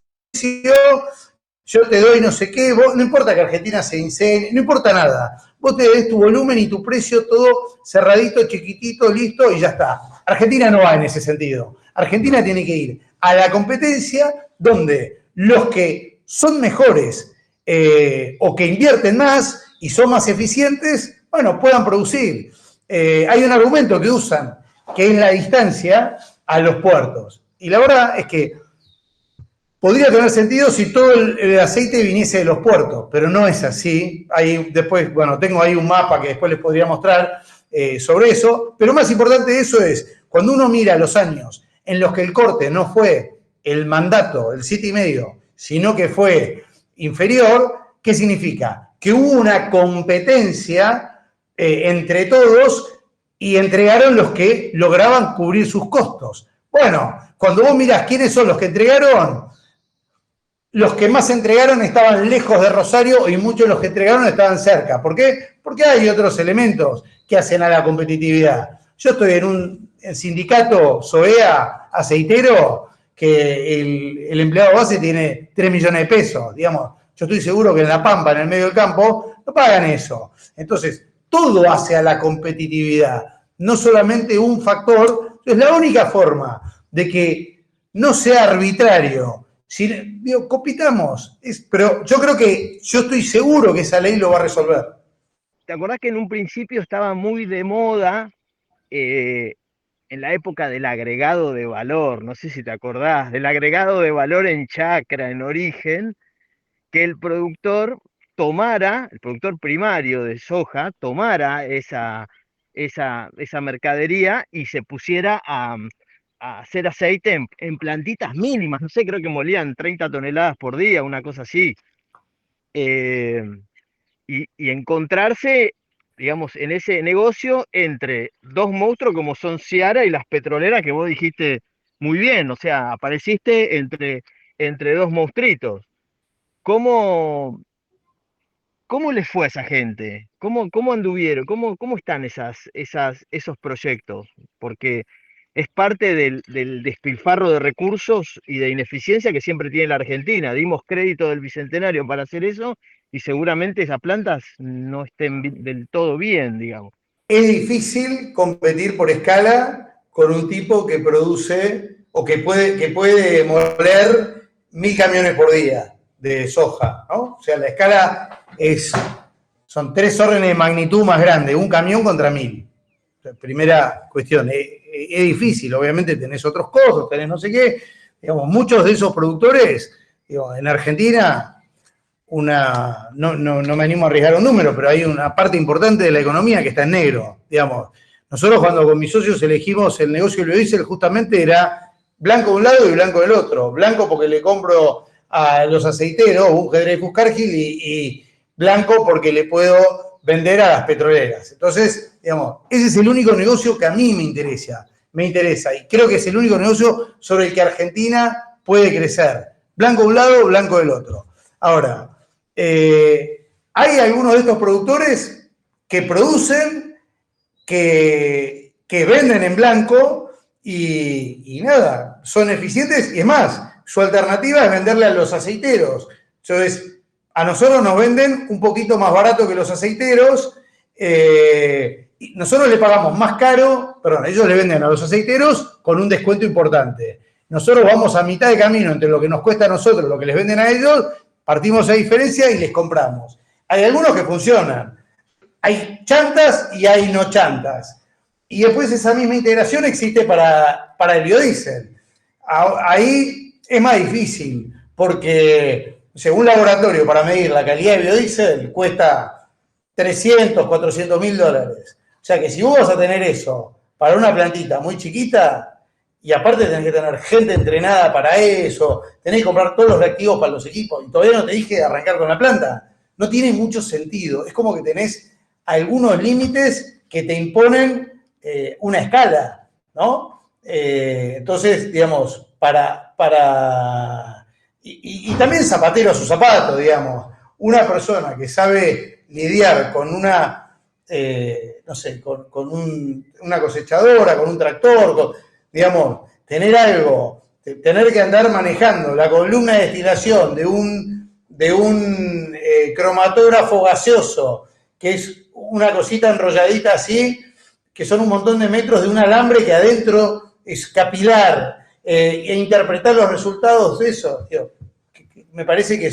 yo te doy no sé qué, vos, no importa que Argentina se incendie, no importa nada. Vos te des tu volumen y tu precio todo cerradito, chiquitito, listo y ya está. Argentina no va en ese sentido. Argentina tiene que ir a la competencia donde los que son mejores o que invierten más y son más eficientes, bueno, puedan producir. Hay un argumento que usan, que es la distancia a los puertos. Y la verdad es que podría tener sentido si todo el aceite viniese de los puertos, pero no es así. Después, bueno, tengo ahí un mapa que después les podría mostrar sobre eso, pero más importante de eso es, cuando uno mira los años en los que el corte no fue el mandato, el 7,5, sino que fue inferior, ¿qué significa? Que hubo una competencia entre todos y entregaron los que lograban cubrir sus costos. Bueno, cuando vos mirás quiénes son los que entregaron, los que más entregaron estaban lejos de Rosario y muchos de los que entregaron estaban cerca. ¿Por qué? Porque hay otros elementos que hacen a la competitividad. Yo estoy en un sindicato SOEA aceitero que el empleado base tiene 3 millones de pesos, digamos. Yo estoy seguro que en La Pampa, en el medio del campo, no pagan eso. Entonces, todo hace a la competitividad, no solamente un factor. Entonces, la única forma de que no sea arbitrario, compitamos, pero yo estoy seguro que esa ley lo va a resolver. ¿Te acordás que en un principio estaba muy de moda en la época del agregado de valor? No sé si te acordás, del agregado de valor en chacra, en origen, que el productor primario de soja, tomara esa mercadería y se pusiera a hacer aceite en plantitas mínimas, no sé, creo que molían 30 toneladas por día, una cosa así. Y encontrarse, digamos, en ese negocio entre dos monstruos como son Ciara y las petroleras, que vos dijiste muy bien, o sea, apareciste entre dos monstruitos. ¿Cómo les fue a esa gente? ¿Cómo anduvieron? ¿Cómo están esos proyectos? Porque es parte del despilfarro de recursos y de ineficiencia que siempre tiene la Argentina. Dimos crédito del Bicentenario para hacer eso y seguramente esas plantas no estén del todo bien, digamos. Es difícil competir por escala con un tipo que produce o que puede moler 1.000 camiones por día de soja, ¿no? O sea, la escala son 3 órdenes de magnitud más grandes, un camión contra 1.000. Primera cuestión, es difícil, obviamente tenés otros costos, tenés no sé qué. Digamos, muchos de esos productores, en Argentina, no me animo a arriesgar un número, pero hay una parte importante de la economía que está en negro, digamos. Nosotros cuando con mis socios elegimos el negocio del biodiesel, justamente era blanco de un lado y blanco del otro. Blanco porque le compro a los aceiteros un Dreyfus Cargill y blanco porque le puedo vender a las petroleras. Entonces, digamos, ese es el único negocio que a mí me interesa y creo que es el único negocio sobre el que Argentina puede crecer. Blanco de un lado, blanco del otro. Ahora, hay algunos de estos productores que producen, que venden en blanco y nada, son eficientes y es más, su alternativa es venderle a los aceiteros. Entonces, a nosotros nos venden un poquito más barato que los aceiteros, y nosotros le pagamos más caro, ellos le venden a los aceiteros con un descuento importante. Nosotros vamos a mitad de camino entre lo que nos cuesta a nosotros, lo que les venden a ellos, partimos esa diferencia y les compramos. Hay algunos que funcionan. Hay chantas y hay no chantas. Y después esa misma integración existe para el biodiesel. Ahí es más difícil, porque según laboratorio, para medir la calidad de biodiesel, cuesta 300, 400 mil dólares. O sea que si vos vas a tener eso para una plantita muy chiquita, y aparte tenés que tener gente entrenada para eso, tenés que comprar todos los reactivos para los equipos, y todavía no te dije de arrancar con la planta, no tiene mucho sentido. Es como que tenés algunos límites que te imponen una escala, ¿no? Entonces, digamos, y también zapatero a su zapato, digamos, una persona que sabe lidiar con una, no sé, con una cosechadora, con un tractor, digamos, tener algo, tener que andar manejando la columna de destilación de un cromatógrafo gaseoso, que es una cosita enrolladita así, que son un montón de metros de un alambre que adentro es capilar, e interpretar los resultados de eso, tío, me parece que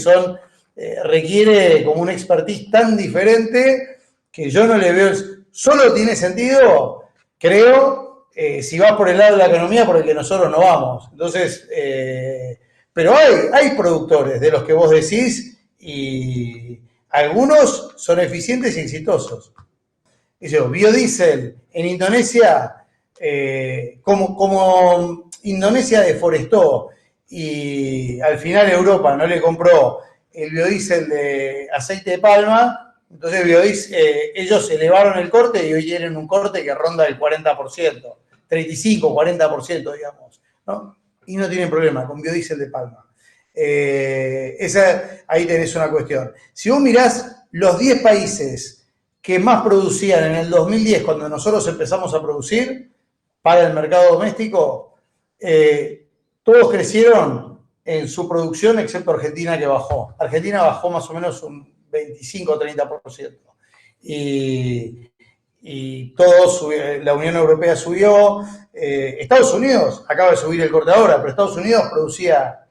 requiere como un expertise tan diferente que yo no le veo, solo tiene sentido, creo, si vas por el lado de la economía por el que nosotros no vamos. Entonces, pero hay productores de los que vos decís y algunos son eficientes y exitosos. Biodiesel en Indonesia, como Indonesia deforestó y al final Europa no le compró el biodiesel de aceite de palma, entonces ellos elevaron el corte y hoy tienen un corte que ronda el 40%, 35, 40%, digamos, ¿no? Y no tienen problema con biodiesel de palma. Ahí tenés una cuestión. Si vos mirás los 10 países que más producían en el 2010, cuando nosotros empezamos a producir para el mercado doméstico, todos crecieron en su producción, excepto Argentina, que bajó. Argentina bajó más o menos un 25 o 30%. Y todos, la Unión Europea subió. Estados Unidos acaba de subir el corte ahora, pero Estados Unidos producía,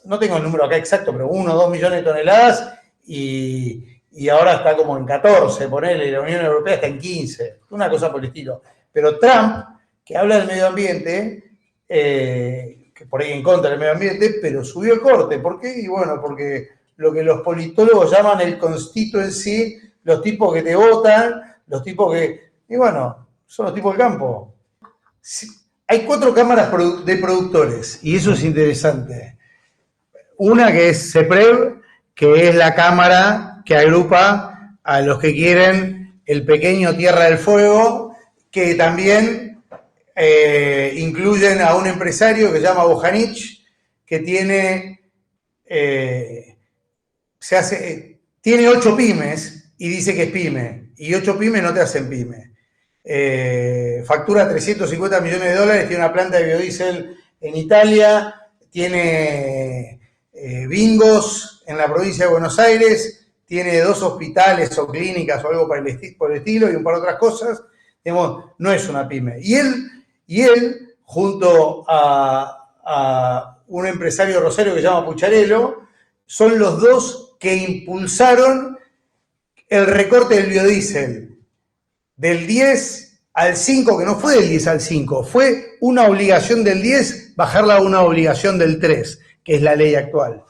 no tengo el número acá exacto, pero 1 o 2 millones de toneladas y ahora está como en 14, ponele, y la Unión Europea está en 15, una cosa por el estilo. Pero Trump, que habla del medio ambiente, que por ahí en contra del medio ambiente, pero subió el corte. ¿Por qué? Y bueno, porque lo que los politólogos llaman el constituency, los tipos que te votan, los tipos que, y bueno, son los tipos del campo. Hay 4 cámaras de productores, y eso es interesante. Una que es CEPREV, que es la cámara que agrupa a los que quieren el pequeño Tierra del Fuego, que también incluyen a un empresario que se llama Bojanic, que tiene 8 pymes y dice que es pyme, y 8 pymes no te hacen pyme. Factura 350 millones de dólares, tiene una planta de biodiesel en Italia, tiene bingos en la provincia de Buenos Aires, tiene 2 hospitales o clínicas o algo por el estilo y un par de otras cosas. Digamos, no es una pyme. Y él junto a un empresario Rosario que se llama Pucharello, son los 2 que impulsaron el recorte del biodiesel del 10 al 5, que no fue del 10 al 5, fue una obligación del 10 bajarla a una obligación del 3, que es la ley actual.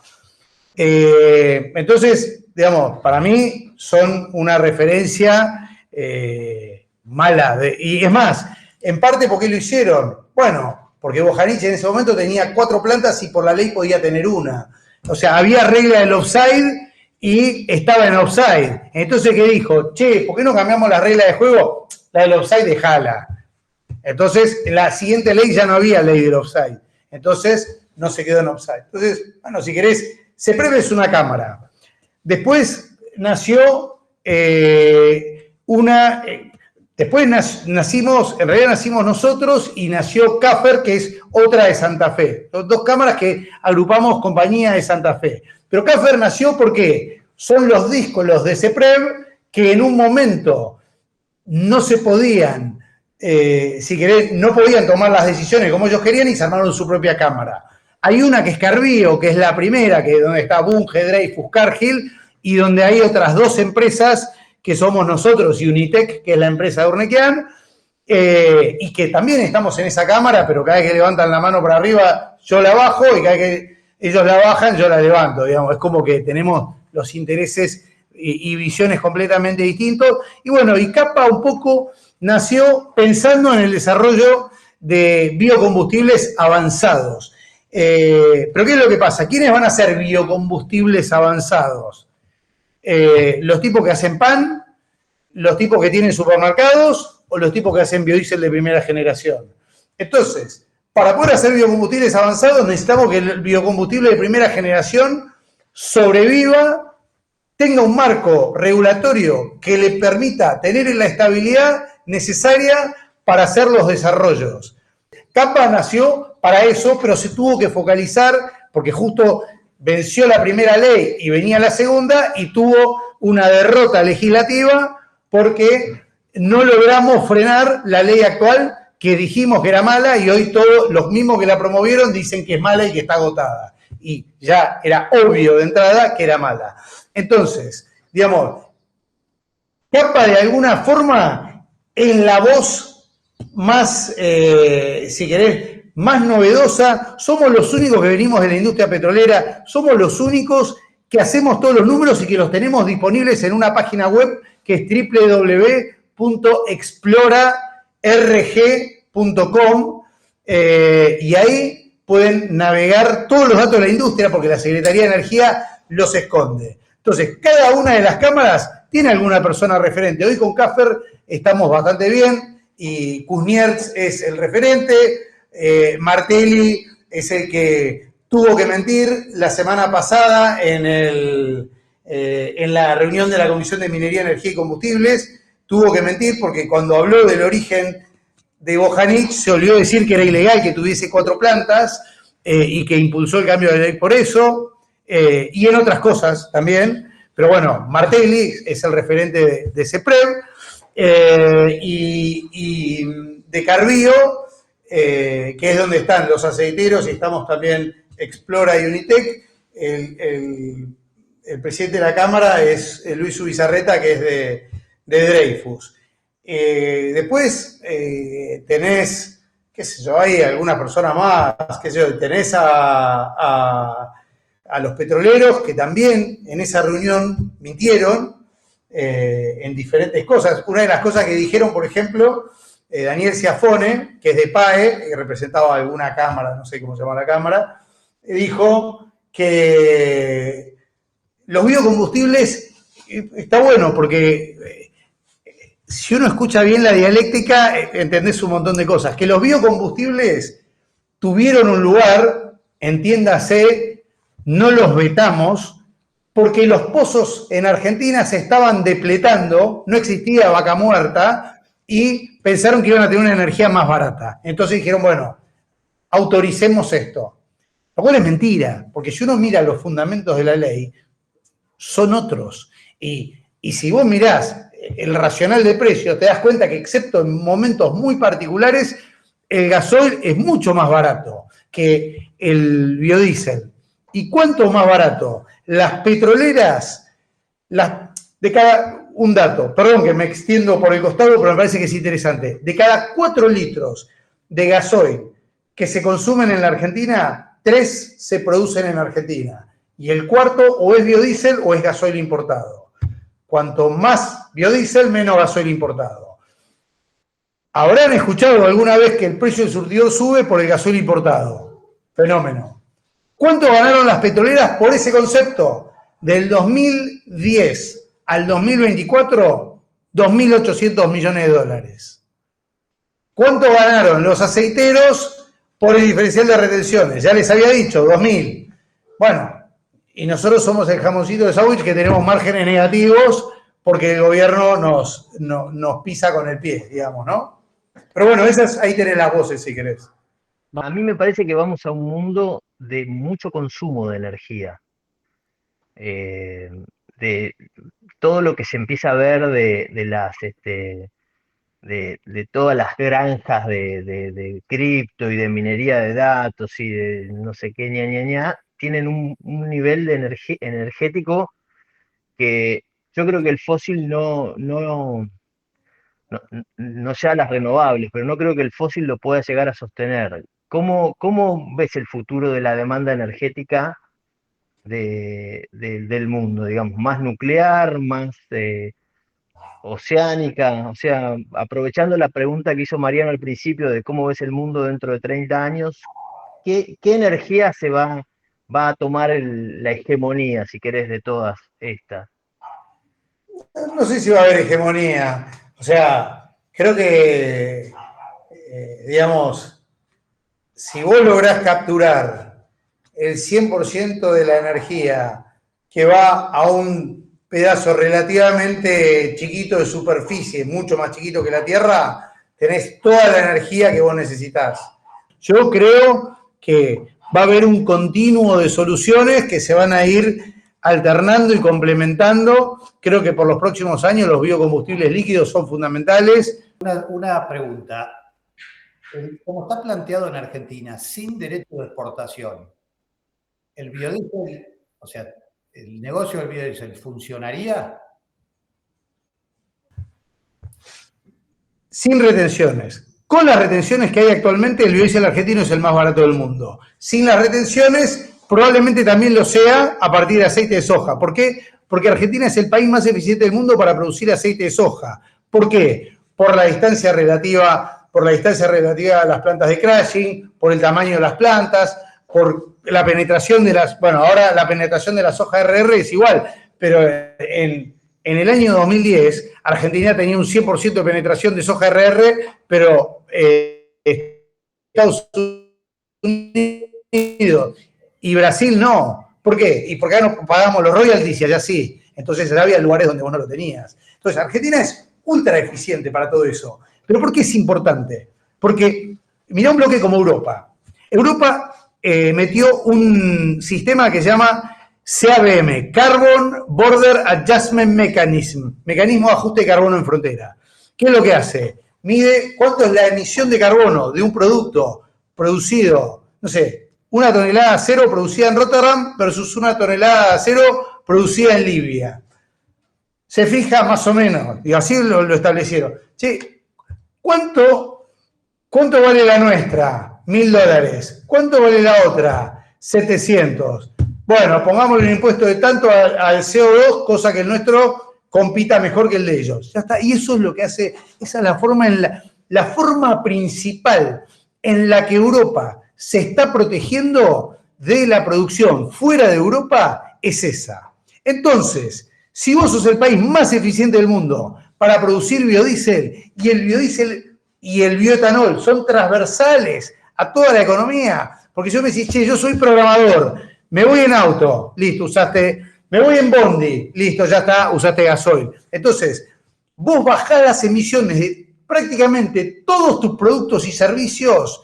Entonces, digamos, para mí son una referencia mala. Y es más, en parte, ¿por qué lo hicieron? Bueno, porque Bojanic en ese momento tenía 4 plantas y por la ley podía tener una. O sea, había regla del offside y estaba en offside. Entonces, ¿qué dijo? Che, ¿por qué no cambiamos la regla de juego? La del offside, dejala. Entonces, en la siguiente ley ya no había ley del offside. Entonces, no se quedó en offside. Entonces, bueno, si querés, CEPREV es una cámara. Después nació después nacimos nosotros y nació CAFER, que es otra de Santa Fe. Son 2 cámaras que agrupamos compañías de Santa Fe. Pero CAFER nació porque son los díscolos de CEPREV que en un momento no se podían, si querés, no podían tomar las decisiones como ellos querían y se armaron su propia cámara. Hay una que es Carvío, que es la primera, que es donde está Bunge, Dreyfus, Cargill, y donde hay otras 2 empresas que somos nosotros y Unitec, que es la empresa de Urnequian, y que también estamos en esa cámara, pero cada vez que levantan la mano para arriba, yo la bajo, y cada vez que ellos la bajan, yo la levanto, digamos. Es como que tenemos los intereses y visiones completamente distintos. Y bueno, y CAPA un poco nació pensando en el desarrollo de biocombustibles avanzados. Pero ¿qué es lo que pasa? ¿Quiénes van a ser biocombustibles avanzados? Los tipos que hacen pan, los tipos que tienen supermercados o los tipos que hacen biodiesel de primera generación. Entonces, para poder hacer biocombustibles avanzados necesitamos que el biocombustible de primera generación sobreviva, tenga un marco regulatorio que le permita tener la estabilidad necesaria para hacer los desarrollos. CAPA nació para eso, pero se tuvo que focalizar porque justo venció la primera ley y venía la segunda y tuvo una derrota legislativa porque no logramos frenar la ley actual que dijimos que era mala y hoy todos los mismos que la promovieron dicen que es mala y que está agotada. Y ya era obvio de entrada que era mala. Entonces, digamos, CAPA de alguna forma es la voz más, si querés, más novedosa. Somos los únicos que venimos de la industria petrolera, somos los únicos que hacemos todos los números y que los tenemos disponibles en una página web que es www.explorarg.com y ahí pueden navegar todos los datos de la industria porque la Secretaría de Energía los esconde. Entonces, cada una de las cámaras tiene alguna persona referente. Hoy con Caffer estamos bastante bien y Kuznierz es el referente, Martelli es el que tuvo que mentir la semana pasada en la reunión de la Comisión de Minería, Energía y Combustibles, tuvo que mentir porque cuando habló del origen de Bojanic se olvidó decir que era ilegal que tuviese 4 plantas y que impulsó el cambio de ley por eso, y en otras cosas también. Pero bueno, Martelli es el referente de CEPREV y de Carvío, que es donde están los aceiteros y estamos también Explora y Unitec. El presidente de la Cámara es Luis Ubizarreta, que es de Dreyfus. Después tenés, qué sé yo, hay alguna persona más, qué sé yo, tenés a los petroleros que también en esa reunión mintieron en diferentes cosas. Una de las cosas que dijeron, por ejemplo, Daniel Sciafone, que es de PAE, que representaba alguna cámara, no sé cómo se llama la cámara, dijo que los biocombustibles, está bueno porque si uno escucha bien la dialéctica, entendés un montón de cosas. Que los biocombustibles tuvieron un lugar, entiéndase, no los vetamos, porque los pozos en Argentina se estaban depletando, no existía vaca muerta, y pensaron que iban a tener una energía más barata. Entonces dijeron, bueno, autoricemos esto. Lo cual es mentira, porque si uno mira los fundamentos de la ley, son otros. Y si vos mirás el racional de precios, te das cuenta que excepto en momentos muy particulares, el gasoil es mucho más barato que el biodiesel. ¿Y cuánto más barato? Las petroleras, un dato, perdón que me extiendo por el costado, pero me parece que es interesante. De cada 4 litros de gasoil que se consumen en la Argentina, 3 se producen en Argentina. Y el cuarto o es biodiesel o es gasoil importado. Cuanto más biodiesel, menos gasoil importado. Habrán escuchado alguna vez que el precio del surtidor sube por el gasoil importado. Fenómeno. ¿Cuánto ganaron las petroleras por ese concepto? Del 2010 al 2024, 2.800 millones de dólares. ¿Cuánto ganaron los aceiteros por el diferencial de retenciones? Ya les había dicho, 2.000. Bueno, y nosotros somos el jamoncito de sándwich que tenemos márgenes negativos porque el gobierno nos pisa con el pie, digamos, ¿no? Pero bueno, ahí tenés las voces si querés. A mí me parece que vamos a un mundo de mucho consumo de energía. De todo lo que se empieza a ver de todas las granjas de cripto y de minería de datos y de no sé qué, tienen un nivel de energético que yo creo que el fósil no sea las renovables, pero no creo que el fósil lo pueda llegar a sostener. ¿Cómo ves el futuro de la demanda energética del mundo, digamos, más nuclear, más oceánica? O sea, aprovechando la pregunta que hizo Mariano al principio de cómo ves el mundo dentro de 30 años, ¿qué energía va a tomar la hegemonía, si querés, de todas estas? No sé si va a haber hegemonía. O sea, creo que, digamos, si vos lográs capturar el 100% de la energía que va a un pedazo relativamente chiquito de superficie, mucho más chiquito que la Tierra, tenés toda la energía que vos necesitas. Yo creo que va a haber un continuo de soluciones que se van a ir alternando y complementando. Creo que por los próximos años los biocombustibles líquidos son fundamentales. Una pregunta. Como está planteado en Argentina, sin derecho de exportación, ¿el biodiesel, o sea, el negocio del biodiesel funcionaría? Sin retenciones. Con las retenciones que hay actualmente, el biodiesel argentino es el más barato del mundo. Sin las retenciones, probablemente también lo sea a partir de aceite de soja. ¿Por qué? Porque Argentina es el país más eficiente del mundo para producir aceite de soja. ¿Por qué? Por la distancia relativa a las plantas de crushing, por el tamaño de las plantas, por la penetración de las... Bueno, ahora la penetración de la soja RR es igual, pero en el año 2010 Argentina tenía un 100% de penetración de soja RR, pero Estados Unidos y Brasil no. ¿Por qué? Y porque acá no pagamos los royalties y allá sí. Entonces había lugares donde vos no lo tenías. Entonces Argentina es ultra eficiente para todo eso. ¿Pero por qué es importante? Porque mirá un bloque como Europa. Europa metió un sistema que se llama CABM, Carbon Border Adjustment Mechanism, mecanismo de ajuste de carbono en frontera. ¿Qué es lo que hace? Mide cuánto es la emisión de carbono de un producto producido, no sé, 1 tonelada de acero producida en Rotterdam versus 1 tonelada de acero producida en Libia. Se fija más o menos, y así lo establecieron. Che, ¿cuánto vale la nuestra? $1.000. ¿Cuánto vale la otra? 700. Bueno, pongámosle un impuesto de tanto al CO2, cosa que el nuestro compita mejor que el de ellos. Ya está. Y eso es lo que hace, esa es la forma principal en la que Europa se está protegiendo de la producción fuera de Europa, es esa. Entonces, si vos sos el país más eficiente del mundo para producir biodiesel y el bioetanol son transversales a toda la economía, porque yo me decís, che, yo soy programador, me voy en auto, listo, me voy en bondi, listo, ya está, usaste gasoil. Entonces, vos bajás las emisiones de prácticamente todos tus productos y servicios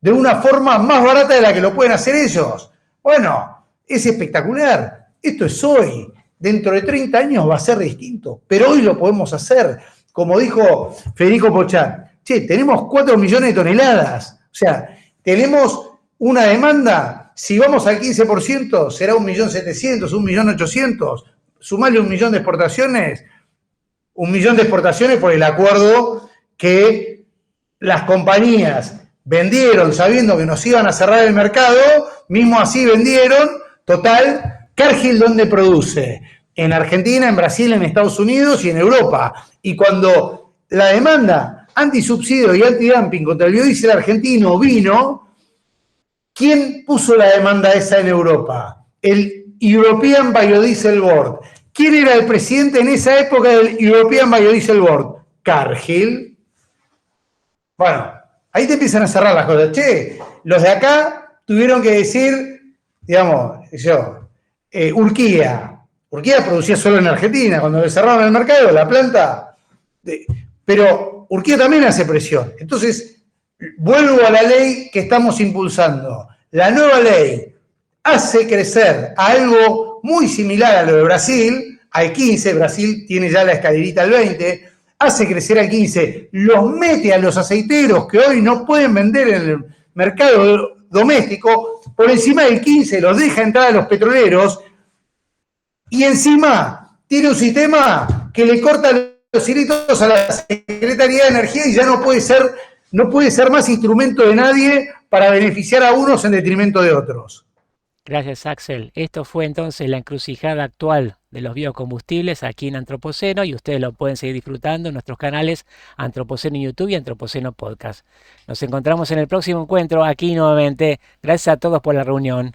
de una forma más barata de la que lo pueden hacer ellos. Bueno, es espectacular. Esto es hoy. Dentro de 30 años va a ser distinto, pero hoy lo podemos hacer. Como dijo Federico Pochat, che, tenemos 4 millones de toneladas. O sea, tenemos una demanda, si vamos al 15%, será 1.700.000, 1.800.000. Sumale 1 millón de exportaciones, 1 millón de exportaciones por el acuerdo que las compañías vendieron sabiendo que nos iban a cerrar el mercado, mismo así vendieron, total. Cargill, ¿dónde produce? En Argentina, en Brasil, en Estados Unidos y en Europa. Y cuando la demanda antisubsidio y antidumping contra el biodiesel argentino vino, ¿quién puso la demanda esa en Europa? El European Biodiesel Board. ¿Quién era el presidente en esa época del European Biodiesel Board? Cargill. Bueno, ahí te empiezan a cerrar las cosas. Che, los de acá tuvieron que decir, digamos, Urquía producía solo en Argentina, cuando le cerraron el mercado, la planta, pero Urquía también hace presión. Entonces, vuelvo a la ley que estamos impulsando. La nueva ley hace crecer a algo muy similar a lo de Brasil, al 15, Brasil tiene ya la escalerita al 20, hace crecer al 15, los mete a los aceiteros que hoy no pueden vender en el mercado doméstico, por encima del 15 los deja entrar a los petroleros y encima tiene un sistema que le corta los hilitos a la Secretaría de Energía y ya no puede ser más instrumento de nadie para beneficiar a unos en detrimento de otros. Gracias, Axel. Esto fue entonces la encrucijada actual de los biocombustibles aquí en Antropoceno y ustedes lo pueden seguir disfrutando en nuestros canales Antropoceno en YouTube y Antropoceno Podcast. Nos encontramos en el próximo encuentro aquí nuevamente. Gracias a todos por la reunión.